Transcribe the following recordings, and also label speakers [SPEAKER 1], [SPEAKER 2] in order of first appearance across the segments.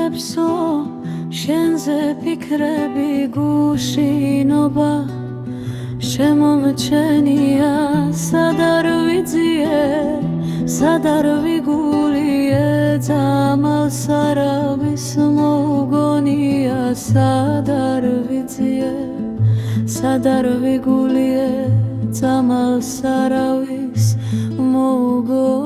[SPEAKER 1] ინათებსო შენზე ფიქრები გუშინობა შემომჩენია სად არ ვიძიე სად არ ვიგულიე ძამალს არავის მოგონია სად არ ვიძიე სად არ ვიგულიე ძამალს არავის მოგონია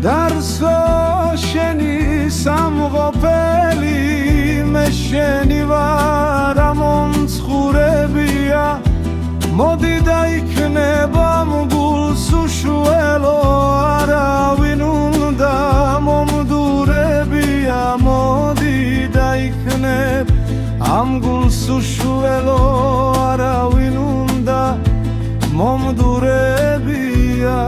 [SPEAKER 2] Darso sheni samghopeli me sheni varamon tsxurebia modi daikneba mgulс ushuelo aravin unda momdurebia modi daikneb am guls ushuelo aravin unda momdurebia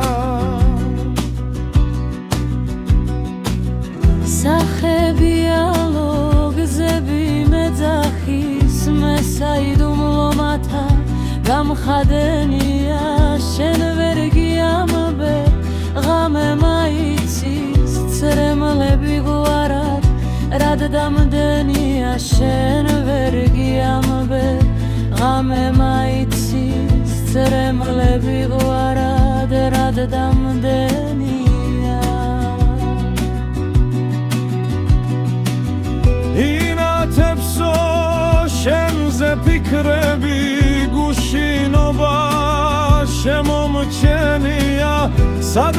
[SPEAKER 1] სახებიალო გზები მეძახის მესაიდუმლომათა გამხადენია შენ ვერ გიამბე ღამე მაიცის ცრემლები გვარად რად დამდენია შენ ვერ გიამბე ღამე მაიცის ცრემლები გვარად რად დამდენია
[SPEAKER 2] ინათებსო შენზე ფიქრები გუშინობა შემომჩენია სად